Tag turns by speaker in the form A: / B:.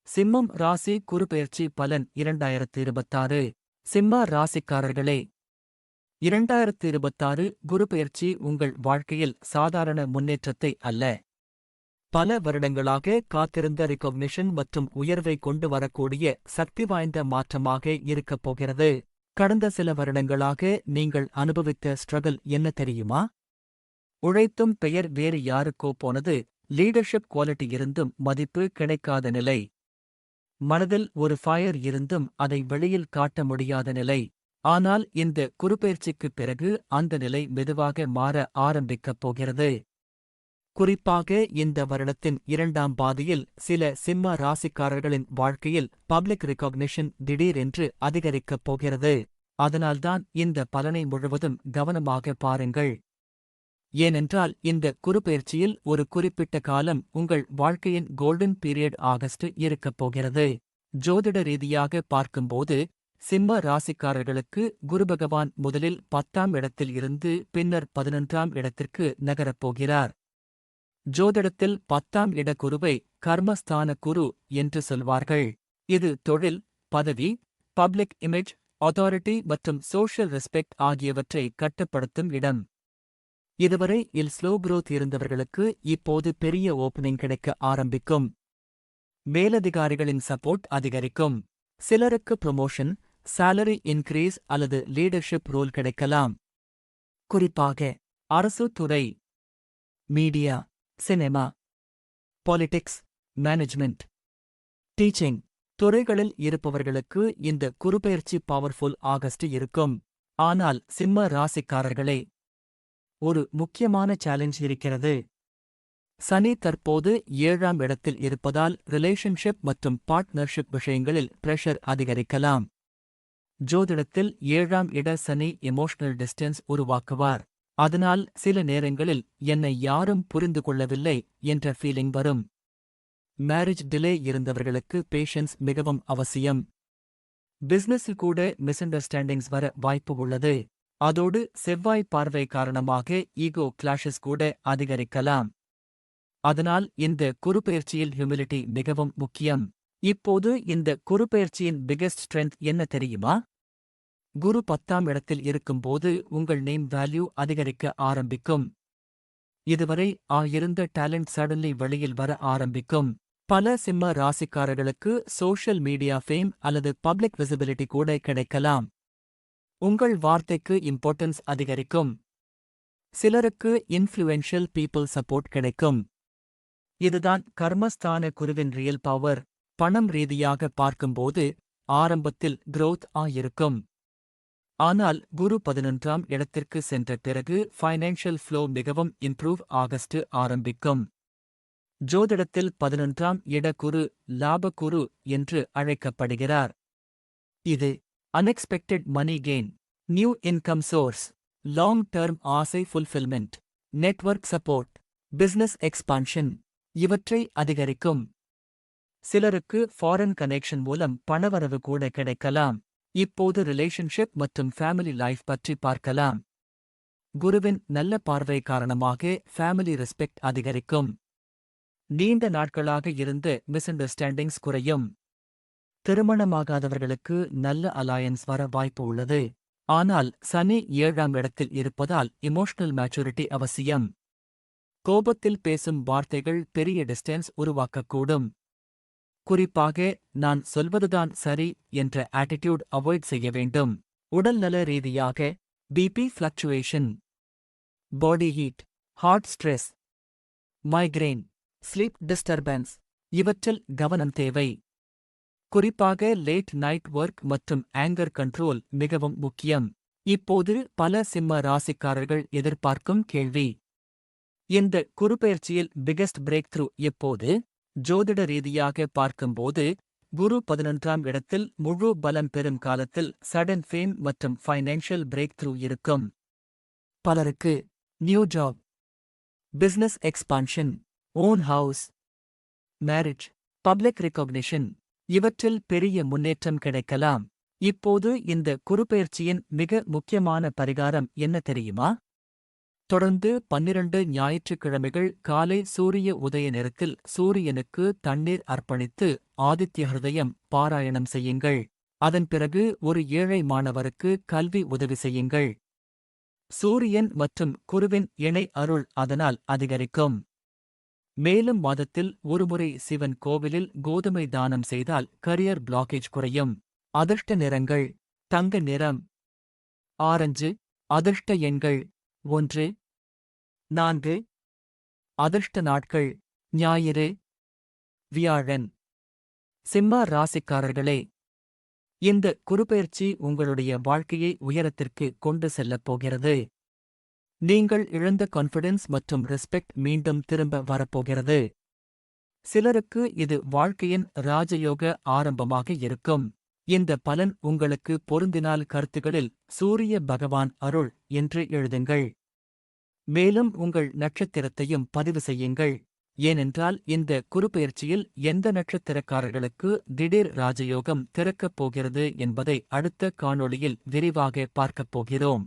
A: சிம்மம் ராசி குருபெயர்ச்சி பலன் 2026. சிம்ம ராசிக்காரர்களே, 2026 குருபெயர்ச்சி உங்கள் வாழ்க்கையில் சாதாரண முன்னேற்றத்தை அல்ல, பல வருடங்களாக காத்திருந்த ரெகக்னிஷன் மற்றும் உயர்வை கொண்டு வரக்கூடிய சக்தி வாய்ந்த மாற்றமாக இருக்கப் போகிறது. கடந்த சில வருடங்களாக நீங்கள் அனுபவித்த ஸ்ட்ரகிள் என்ன தெரியுமா? உழைத்தும் பெயர் வேறு யாருக்கோ போனது, லீடர்ஷிப் குவாலிட்டி இருந்தும் மதிப்பு கிடைக்காத நிலை, மனதில் ஒரு ஃபயர் இருந்தும் அதை வெளியில் காட்ட முடியாத நிலை. ஆனால் இந்த குருபெயர்ச்சிக்குப் பிறகு அந்த நிலை மெதுவாக மாற ஆரம்பிக்கப் போகிறது. குறிப்பாக இந்த வருடத்தின் 2ஆம் பாதியில் சில சிம்ம ராசிக்காரர்களின் வாழ்க்கையில் பப்ளிக் ரெகக்னிஷன் திடீரென்று அதிகரிக்கப் போகிறது. அதனால்தான் இந்த பலனை முழுவதும் கவனமாக பாருங்கள். ஏனென்றால் இந்த குருபெயர்ச்சியில் ஒரு குறிப்பிட்ட காலம் உங்கள் வாழ்க்கையின் கோல்டன் பீரியட் ஆகஸ்ட் இருக்கப் போகிறது. ஜோதிட ரீதியாக பார்க்கும்போது சிம்ம ராசிக்காரர்களுக்கு குருபகவான் முதலில் 10ஆம் இடத்தில் இருந்து பின்னர் 11ஆம் இடத்திற்கு நகரப்போகிறார். ஜோதிடத்தில் 10ஆம் இட குருவை கர்மஸ்தான குரு என்று சொல்வார்கள். இது தொழில், பதவி, பப்ளிக் இமேஜ், அத்தாரிட்டி மற்றும் சோஷியல் ரெஸ்பெக்ட் ஆகியவற்றை கட்டுப்படுத்தும் இடம். இதுவரை ஸ்லோ growth இருந்தவர்களுக்கு இப்போது பெரிய ஓப்பனிங் கிடைக்க ஆரம்பிக்கும். மேலதிகாரிகளின் சப்போர்ட் அதிகரிக்கும். சிலருக்கு ப்ரொமோஷன், salary இன்க்ரீஸ் அல்லது லீடர்ஷிப் ரோல் கிடைக்கலாம். குறிப்பாக அரசு துறை, media, cinema, politics, management, teaching துறைகளில் இருப்பவர்களுக்கு இந்த குருபெயர்ச்சி பவர்ஃபுல் ஆகஸ்ட் இருக்கும். ஆனால் சிம்ம ராசிக்காரர்களே, ஒரு முக்கியமான சேலஞ்ச் இருக்கிறது. சனி தற்போது 7ஆம் இடத்தில் இருப்பதால் ரிலேஷன்ஷிப் மற்றும் பார்ட்னர்ஷிப் விஷயங்களில் பிரஷர் அதிகரிக்கலாம். ஜோதிடத்தில் 7ஆம் இட சனி எமோஷனல் டிஸ்டன்ஸ் உருவாக்குவார். அதனால் சில நேரங்களில் என்னை யாரும் புரிந்து கொள்ளவில்லை என்ற ஃபீலிங் வரும். மேரேஜ் டிலே இருந்தவர்களுக்கு பேஷன்ஸ் மிகவும் அவசியம். பிசினஸில் கூட மிஸ் அண்டர்ஸ்டாண்டிங்ஸ் வர வாய்ப்பு உள்ளது. அதோடு செவ்வாய் பார்வை காரணமாக ஈகோ கிளாஷஸ் கூட அதிகரிக்கலாம். அதனால் இந்த குருபெயர்ச்சியில் ஹியூமிலிட்டி மிகவும் முக்கியம். இப்போது இந்த குருபெயர்ச்சியின் பிகெஸ்ட் ஸ்ட்ரென்த் என்ன தெரியுமா? குரு 10ஆம் இடத்தில் இருக்கும்போது உங்கள் நேம் வேல்யூ அதிகரிக்க ஆரம்பிக்கும். இதுவரை இருந்த டேலண்ட் சடன்லி வெளியில் வர ஆரம்பிக்கும். பல சிம்ம ராசிக்காரர்களுக்கு சோஷியல் மீடியா ஃபேம் அல்லது பப்ளிக் விசிபிலிட்டி கூட கிடைக்கலாம். உங்கள் வார்த்தைக்கு இம்பார்ட்டன்ஸ் அதிகரிக்கும். சிலருக்கு இன்ஃப்ளூயன்ஷியல் பீப்புள் சப்போர்ட் கிடைக்கும். இதுதான் கர்மஸ்தான குருவின் ரியல் பவர். பணம் ரீதியாக பார்க்கும்போது ஆரம்பத்தில் growth இருக்கும். ஆனால் குரு 11ஆம் இடத்திற்கு சென்ற பிறகு ஃபைனான்ஷியல் ஃப்ளோ மிகவும் இம்ப்ரூவ் ஆகஸ்ட் ஆரம்பிக்கும். ஜோதிடத்தில் 11ஆம் இட குரு லாபகுரு என்று அழைக்கப்படுகிறார். இது unexpected money gain, new income source, long term ஆசை fulfilment, network support, business expansion இவற்றை அதிகரிக்கும். சிலருக்கு ஃபாரின் கனெக்ஷன் மூலம் பணவரவு கூட கிடைக்கலாம். இப்போது ரிலேஷன்ஷிப் மற்றும் ஃபேமிலி லைஃப் பற்றி பார்க்கலாம். குருவின் நல்ல பார்வை காரணமாக ஃபேமிலி ரெஸ்பெக்ட் அதிகரிக்கும். நீண்ட நாட்களாக இருந்த மிஸ் அண்டர்ஸ்டாண்டிங்ஸ் குறையும். திருமணமாகாதவர்களுக்கு நல்ல அலையன்ஸ் வர வாய்ப்பு உள்ளது. ஆனால் சனி 7ஆம் இடத்தில் இருப்பதால் இமோஷனல் மேச்சூரிட்டி அவசியம். கோபத்தில் பேசும் வார்த்தைகள் பெரிய டிஸ்டன்ஸ் உருவாக்கக்கூடும். குறிப்பாக நான் சொல்வதுதான் சரி என்ற ஆட்டிடியூட் அவாய்ட் செய்ய வேண்டும். உடல்நல ரீதியாக BP fluctuation, body heat, heart stress, migraine, sleep disturbance இவற்றில் கவனம் தேவை. குறிப்பாக லேட் நைட் ஒர்க் மற்றும் ஆங்கர் கண்ட்ரோல் மிகவும் முக்கியம். இப்போது பல சிம்ம ராசிக்காரர்கள் எதிர்பார்க்கும் கேள்வி, இந்த குருபெயர்ச்சியில் பிகெஸ்ட் பிரேக் த்ரூ எப்போது? ஜோதிட ரீதியாக பார்க்கும்போது குரு 11ஆம் இடத்தில் முழு பலம் பெறும் காலத்தில் சடன் ஃபேம் மற்றும் ஃபைனான்ஷியல் பிரேக் த்ரூ இருக்கும். பலருக்கு new job, business expansion, own house, marriage, public recognition இவற்றில் பெரிய முன்னேற்றம் கிடைக்கலாம். இப்போது இந்த குருபெயர்ச்சியின் மிக முக்கியமான பரிகாரம் என்ன தெரியுமா? தொடர்ந்து 12 ஞாயிற்றுக்கிழமைகள் காலை சூரிய உதய நேரத்தில் சூரியனுக்கு தண்ணீர் அர்ப்பணித்து ஆதித்ய ஹிருதயம் பாராயணம் செய்யுங்கள். அதன் பிறகு ஒரு ஏழை மாணவருக்கு கல்வி உதவி செய்யுங்கள். சூரியன் மற்றும் குருவின் இணை அருள் அதனால் அதிகரிக்கும். மேலும் மாதத்தில் ஒருமுறை சிவன் கோவிலில் கோதுமை தானம் செய்தால் கரியர் பிளாக்கேஜ் குறையும். அதிர்ஷ்ட நிறங்கள்: தங்க நிறம், ஆரஞ்சு. அதிர்ஷ்ட எண்கள் 1, 4. அதிர்ஷ்ட நாட்கள்: ஞாயிறு, வியாழன். சிம்ம ராசிக்காரர்களே, இந்த குருபெயர்ச்சி உங்களுடைய வாழ்க்கையை உயரத்திற்கு கொண்டு செல்லப் போகிறது. நீங்கள் இழந்த கான்ஃபிடன்ஸ் மற்றும் ரெஸ்பெக்ட் மீண்டும் திரும்ப வரப்போகிறது. சிலருக்கு இது வாழ்க்கையின் ராஜயோக ஆரம்பமாக இருக்கும். இந்த பலன் உங்களுக்கு பொருந்தினால் கருத்துகளில் சூரிய பகவான் அருள் என்று எழுதுங்கள். மேலும் உங்கள் நட்சத்திரத்தையும் பதிவு செய்யுங்கள். ஏனென்றால் இந்த குருபெயர்ச்சியில் எந்த நட்சத்திரக்காரர்களுக்கு திடீர் ராஜயோகம் திறக்கப் போகிறது என்பதை அடுத்த காணொளியில் விரிவாக பார்க்கப் போகிறோம்.